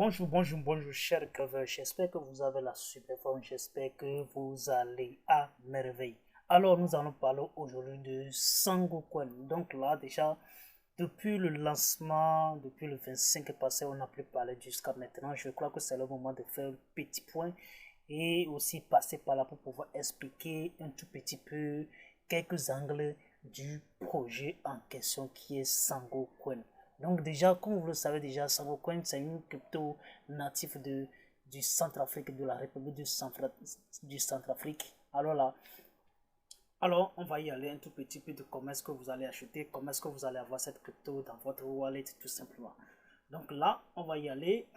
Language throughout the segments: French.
Bonjour, chers graveurs. J'espère que vous avez la super forme. J'espère que vous allez à merveille. Alors, nous allons parler aujourd'hui de Sangoku. Donc là, déjà, depuis le lancement, depuis le 25 passé, on n'a plus parlé jusqu'à maintenant. Je crois que c'est le moment de faire un petit point et aussi passer par là pour pouvoir expliquer un tout petit peu quelques angles du projet en question qui est Sangoku. Donc déjà, comme vous le savez déjà, Sangoku, c'est une crypto native du Centrafrique, de la République du Centrafrique. Alors on va y aller un tout petit peu de comment est-ce que vous allez acheter, comment est-ce que vous allez avoir cette crypto dans votre wallet tout simplement. Donc là, on va y aller.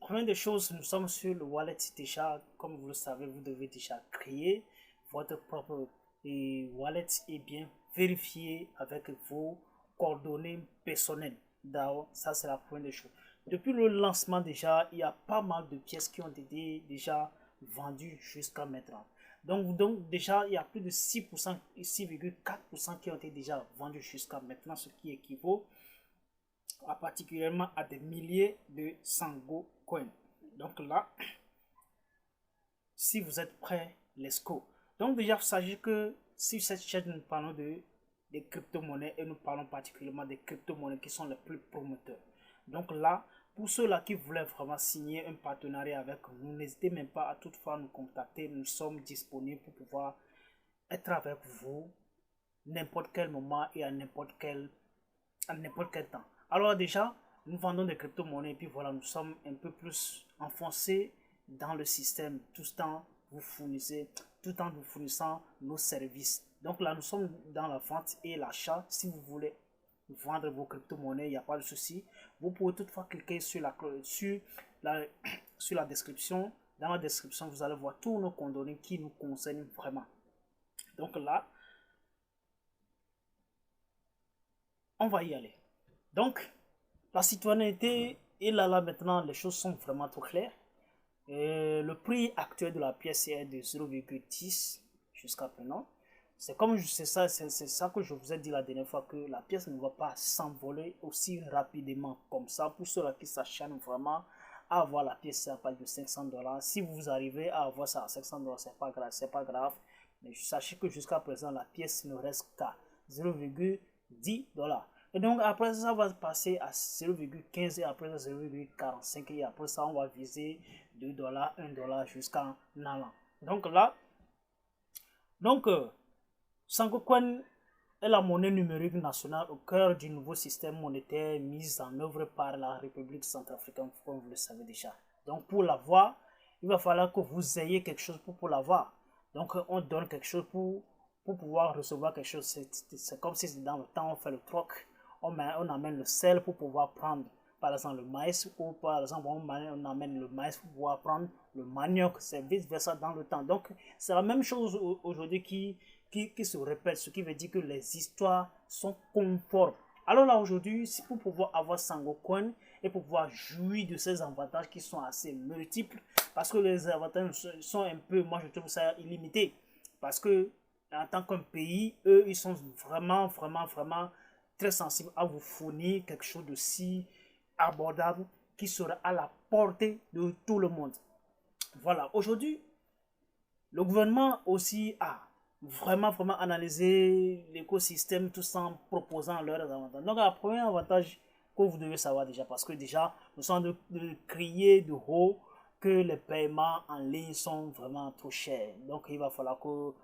Première des choses, nous sommes sur le wallet déjà. Comme vous le savez, vous devez déjà créer votre propre wallet et bien vérifier avec vos coordonnées personnelles. Ça, c'est la première des choses. Depuis le lancement déjà, il y a pas mal de pièces qui ont été déjà vendues jusqu'à maintenant. Donc déjà, il y a plus de 6%, 6,4% qui ont été déjà vendus jusqu'à maintenant, ce qui équivaut particulièrement à des milliers de Sango coins. Donc là, si vous êtes prêts, let's go. Donc déjà, sachez que sur cette chaîne, nous parlons des crypto-monnaies et nous parlons particulièrement des crypto-monnaies qui sont les plus promoteurs. Donc là, pour ceux-là qui voulaient vraiment signer un partenariat avec nous, n'hésitez même pas à toutefois nous contacter. Nous sommes disponibles pour pouvoir être avec vous n'importe quel moment et à n'importe quel temps. Alors déjà, nous vendons des crypto-monnaies et puis voilà, nous sommes un peu plus enfoncés dans le système tout en vous fournissant nos services. Donc là, nous sommes dans la vente et l'achat. Si vous voulez vendre vos crypto-monnaies, il n'y a pas de souci. Vous pouvez toutefois cliquer sur la description. Dans la description, vous allez voir tous nos coordonnées qui nous concernent vraiment. Donc là, on va y aller. Donc, la citoyenneté, et là maintenant, les choses sont vraiment trop claires. Le prix actuel de la pièce est de 0,10 jusqu'à maintenant. C'est ça que je vous ai dit la dernière fois, que la pièce ne va pas s'envoler aussi rapidement comme ça. Pour ceux qui s'acharnent vraiment à avoir la pièce à partir de 500 $, si vous arrivez à avoir ça à 500 $, c'est pas grave. Mais sachez que jusqu'à présent, la pièce ne reste qu'à 0,10 $. Et donc après ça va passer à 0,15 et après 0,45 et après ça on va viser 2 $, 1 $ jusqu'en allant. Donc là, Sangoku est la monnaie numérique nationale au cœur du nouveau système monétaire mis en œuvre par la République centrafricaine, comme vous le savez déjà. Donc pour l'avoir, il va falloir que vous ayez quelque chose pour l'avoir. Donc on donne quelque chose pour pouvoir recevoir quelque chose. C'est comme si dans le temps on fait le troc. On amène le sel pour pouvoir prendre par exemple le maïs, ou par exemple on amène le maïs pour pouvoir prendre le manioc, c'est vice versa dans le temps. Donc c'est la même chose aujourd'hui qui se répète, ce qui veut dire que les histoires sont conformes. Alors là aujourd'hui, c'est pour pouvoir avoir Sangoku et pour pouvoir jouir de ces avantages qui sont assez multiples, parce que les avantages sont un peu, moi je trouve ça illimité, parce que en tant qu'un pays, eux ils sont vraiment très sensible à vous fournir quelque chose de si abordable qui sera à la portée de tout le monde. Voilà, aujourd'hui, le gouvernement aussi a vraiment analysé l'écosystème tout en proposant leurs avantages. Donc, le premier avantage que vous devez savoir déjà, parce que déjà, nous sommes de crier de haut que les paiements en ligne sont vraiment trop chers. Donc, il va falloir qu'on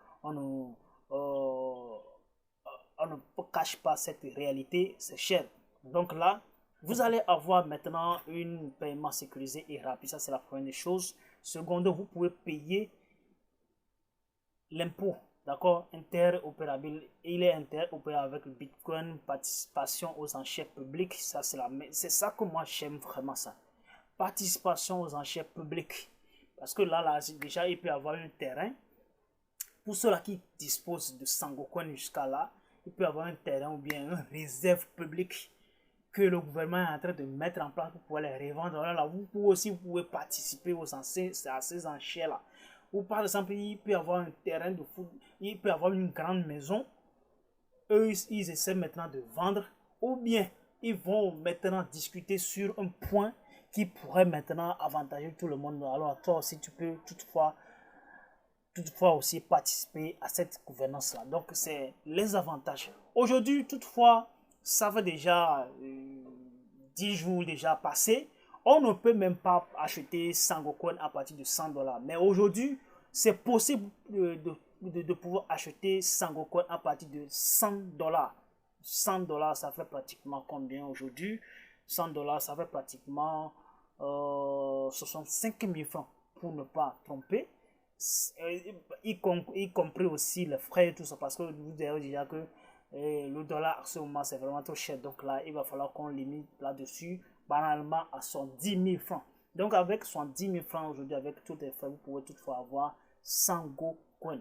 on ne cache pas cette réalité, c'est cher. Donc là, vous allez avoir maintenant un paiement sécurisé et rapide, ça c'est la première chose. Seconde, vous pouvez payer l'impôt, d'accord, interopérable. Il est interopérable avec le Bitcoin, participation aux enchères publiques, ça c'est ça que moi j'aime vraiment ça. Participation aux enchères publiques. Parce que là déjà, il peut y avoir un terrain. Pour ceux-là qui disposent de Sangoku jusqu'à là, il peut y avoir un terrain ou bien une réserve publique que le gouvernement est en train de mettre en place pour pouvoir les revendre. Là, vous pouvez participer à ces enchères-là. Ou par exemple, il peut y avoir un terrain de foot, il peut y avoir une grande maison. Eux, ils essaient maintenant de vendre. Ou bien, ils vont maintenant discuter sur un point qui pourrait maintenant avantager tout le monde. Alors toi aussi, tu peux toutefois aussi participer à cette gouvernance-là. Donc, c'est les avantages. Aujourd'hui, toutefois, ça fait déjà 10 jours déjà passés. On ne peut même pas acheter Sangocoin à partir de 100 dollars. Mais aujourd'hui, c'est possible de pouvoir acheter Sangocoin à partir de 100 dollars. 100 dollars, ça fait pratiquement combien aujourd'hui? 100 dollars, ça fait pratiquement 65 000 francs, pour ne pas tromper. Y compris aussi les frais et tout ça, parce que vous savez déjà que le dollar à ce moment c'est vraiment trop cher. Donc là, il va falloir qu'on limite là-dessus, banalement à 110 000 francs. Donc avec 110 000 francs aujourd'hui, avec tous les frais, vous pouvez toutefois avoir Sangocoin.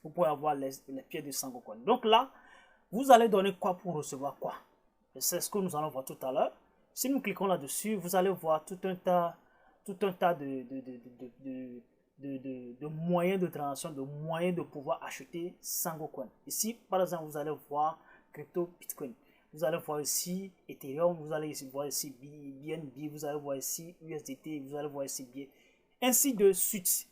Vous pouvez avoir les pieds de Sangocoin. Donc là, vous allez donner quoi pour recevoir quoi? C'est ce que nous allons voir tout à l'heure. Si nous cliquons là-dessus, vous allez voir tout un tas de moyens de transaction, de moyens de pouvoir acheter Sangocoin. Ici, par exemple, vous allez voir crypto Bitcoin. Vous allez voir ici Ethereum, vous allez voir ici BNB, vous allez voir ici USDT, vous allez voir ici BNB, ainsi de suite.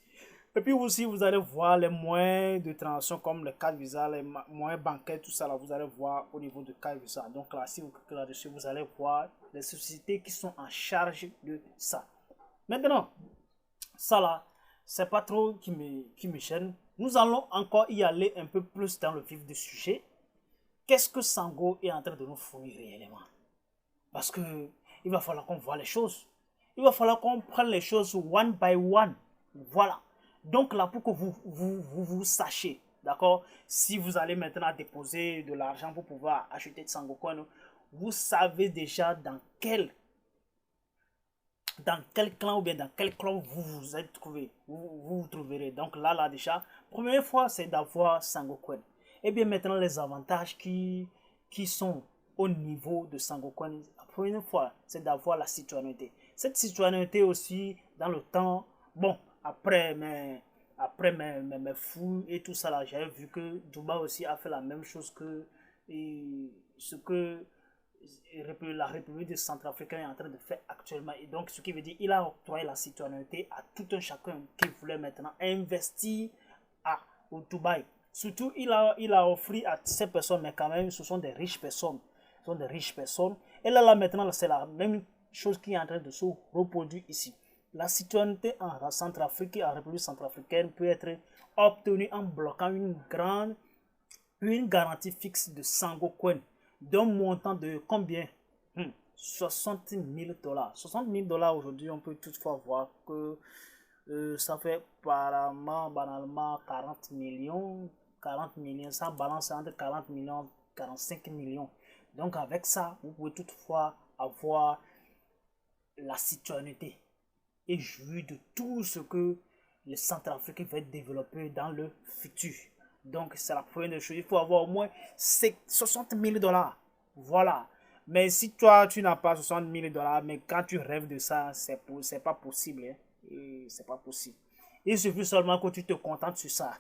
Et puis aussi, vous allez voir les moyens de transaction comme les cartes Visa, les moyens bancaires, tout ça là, vous allez voir au niveau de cartes Visa. Donc là, si vous cliquez là-dessus, vous allez voir les sociétés qui sont en charge de ça. Maintenant, ça là, c'est pas trop qui me gêne. Nous allons encore y aller un peu plus dans le vif du sujet. Qu'est-ce que Sango est en train de nous fournir réellement? Parce que il va falloir qu'on voit les choses. Il va falloir qu'on prenne les choses one by one. Voilà. Donc là, pour que vous sachiez, d'accord, si vous allez maintenant déposer de l'argent pour pouvoir acheter de Sangocoin, vous savez déjà dans quel clan ou bien dans quel clan vous vous êtes trouvé, vous trouverez. Donc là déjà, première fois, c'est d'avoir Sangocoin. Et bien maintenant, les avantages qui sont au niveau de Sangocoin, la première fois, c'est d'avoir la citoyenneté. Cette citoyenneté aussi, dans le temps, bon, après mes fouilles et tout ça là, j'avais vu que Dubaï aussi a fait la même chose que ce que la République de Centrafrique est en train de faire actuellement. Et donc, ce qui veut dire qu'il a octroyé la citoyenneté à tout un chacun qui voulait maintenant investir au Dubaï. Surtout, il a offert à ces personnes, mais quand même, ce sont des riches personnes. Ce sont des riches personnes. Et là maintenant, c'est la même chose qui est en train de se reproduire ici. La citoyenneté en Centrafrique et en République centrafricaine peut être obtenue en bloquant une garantie fixe de Sangocoin d'un montant de combien? 60 000 dollars. 60 000 dollars aujourd'hui, on peut toutefois voir que ça fait banalement 40 millions. 40 millions, ça balance entre 40 millions et 45 millions. Donc avec ça, vous pouvez toutefois avoir la citoyenneté et jouir de tout ce que le Centrafrique va développer dans le futur. Donc c'est la première chose, il faut avoir au moins 60 000 dollars. Voilà. Mais si toi, tu n'as pas 60 000 dollars, mais quand tu rêves de ça, c'est pas possible. Hein? Et c'est pas possible. Il suffit seulement que tu te contentes sur ça.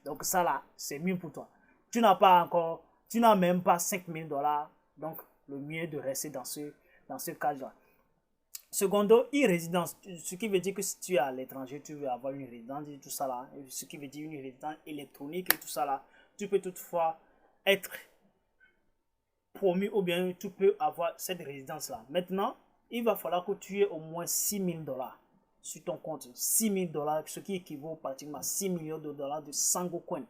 Donc ça là, c'est mieux pour toi. Tu n'as même pas 5 000 dollars. Donc le mieux de rester dans ce cas-là. Secondo, e-résidence, ce qui veut dire que si tu es à l'étranger, tu veux avoir une résidence et tout ça là, ce qui veut dire une résidence électronique et tout ça là, tu peux toutefois être promu ou bien tu peux avoir cette résidence là. Maintenant, il va falloir que tu aies au moins 6 000 dollars sur ton compte. 6 000 dollars, ce qui équivaut pratiquement à 6 millions de dollars de Sangocoin.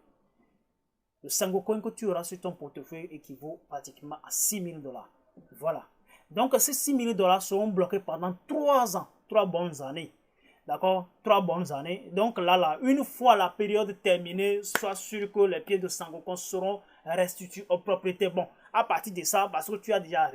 Le Sangocoin que tu auras sur ton portefeuille équivaut pratiquement à 6 000 dollars. Voilà. Donc ces 6 000 dollars seront bloqués pendant 3 ans, 3 bonnes années. D'accord? 3 bonnes années. Donc là, une fois la période terminée, sois sûr que les pieds de Sangocoin seront restitués aux propriétaires. Bon, à partir de ça, parce que tu as déjà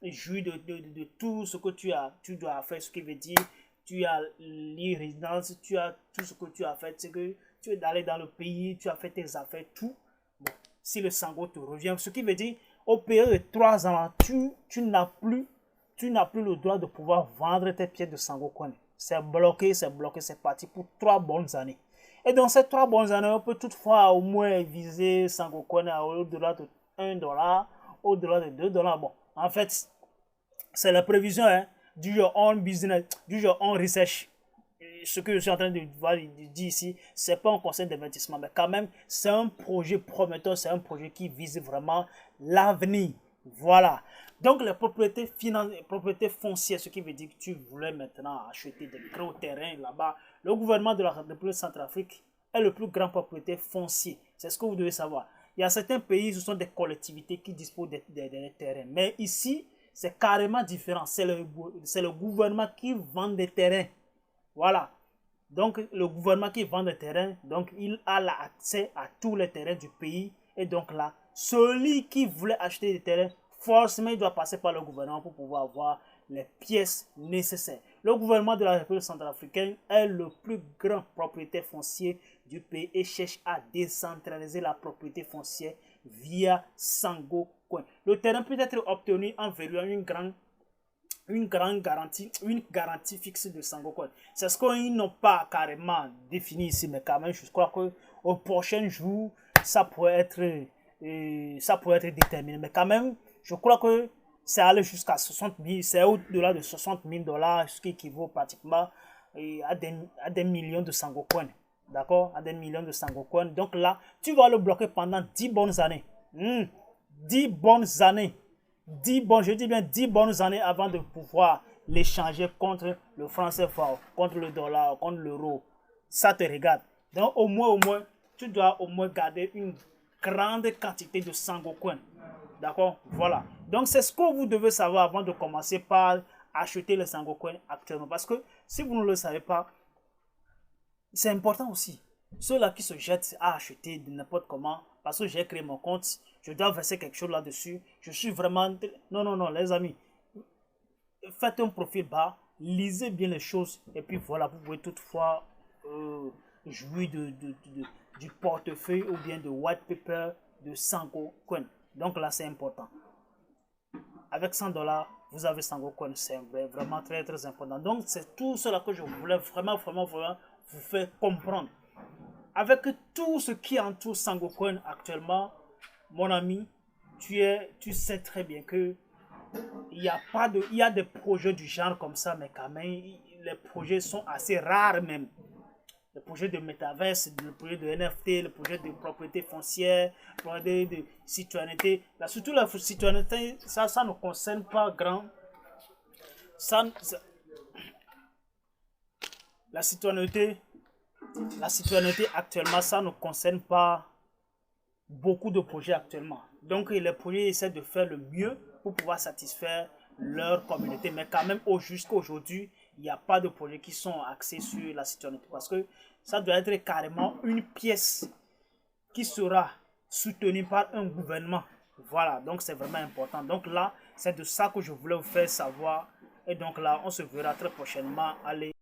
joui de tout ce que tu dois faire, ce qui veut dire, tu as l'e-résidence, tu as tout ce que tu as fait, c'est que tu es allé dans le pays, tu as fait tes affaires, tout. Bon, si le Sango te revient, ce qui veut dire, au période de 3 ans, tu n'as plus le droit de pouvoir vendre tes pieds de Sangocoin. C'est bloqué, c'est parti pour 3 bonnes années. Et dans ces 3 bonnes années, on peut toutefois au moins viser Sangocoin au-delà de 1 dollar, au-delà de 2 dollars. Bon, en fait, c'est la prévision, hein. do your own business, do your own research. Ce que je suis en train de dire ici, c'est pas un conseil d'investissement, mais quand même, c'est un projet prometteur, c'est un projet qui vise vraiment l'avenir. Voilà. Donc, les propriétés foncières, ce qui veut dire que tu voulais maintenant acheter des gros terrains là-bas. Le gouvernement de la République Centrafrique est le plus grand propriétaire foncier. C'est ce que vous devez savoir. Il y a certains pays, ce sont des collectivités qui disposent des terrains. Mais ici, c'est carrément différent. C'est le gouvernement qui vend des terrains. Voilà. Donc, le gouvernement qui vend des terrains, donc il a l'accès à tous les terrains du pays. Et donc là, celui qui voulait acheter des terrains, forcément, il doit passer par le gouvernement pour pouvoir avoir les pièces nécessaires. Le gouvernement de la République centrafricaine est le plus grand propriétaire foncier du pays et cherche à décentraliser la propriété foncière via Sango Coin. Le terrain peut être obtenu en verrouillant une garantie fixe de Sango Coin. C'est ce qu'ils n'ont pas carrément défini ici, mais quand même, je crois qu'au prochain jour, ça pourrait être déterminé. Mais quand même, je crois que c'est allé jusqu'à 60 000, c'est au-delà de 60 000 $, ce qui équivaut pratiquement à des millions de Sango Coin. D'accord? À des millions de Sango Coin. Donc là, tu vas le bloquer pendant 10 bonnes années. 10 bonnes années. Je dis bien 10 bonnes années avant de pouvoir l'échanger contre le franc CFA, contre le dollar, contre l'euro. Ça te regarde. Donc au moins, tu dois au moins garder une grande quantité de Sango Coin. D'accord? Voilà. Donc c'est ce que vous devez savoir avant de commencer par acheter le Sango Coin actuellement. Parce que si vous ne le savez pas, c'est important aussi. Ceux-là qui se jettent à acheter de n'importe comment, parce que j'ai créé mon compte, je dois verser quelque chose là-dessus. Je suis vraiment... Non, les amis. Faites un profil bas, lisez bien les choses, et puis voilà, vous pouvez toutefois jouir du portefeuille ou bien de white paper de Sango Coin. Donc là, c'est important. Avec 100 $, vous avez Sango Coin. C'est vraiment très, très important. Donc, c'est tout cela que je voulais vraiment vous faire comprendre. Avec tout ce qui entoure Sango Coin actuellement, mon ami, tu sais très bien que il y a des projets du genre comme ça, mais quand même, les projets sont assez rares même. Le projet de métaverse, le projet de NFT, le projet de propriété foncière, le projet de citoyenneté. Là, surtout la citoyenneté, ça ne concerne pas grand. La citoyenneté actuellement, ça ne concerne pas beaucoup de projets actuellement. Donc les projets essaient de faire le mieux pour pouvoir satisfaire leur communauté. Mais quand même, jusqu'à aujourd'hui, il n'y a pas de projets qui sont axés sur la citoyenneté. Parce que ça doit être carrément une pièce qui sera soutenue par un gouvernement. Voilà, donc c'est vraiment important. Donc là, c'est de ça que je voulais vous faire savoir. Et donc là, on se verra très prochainement. Allez.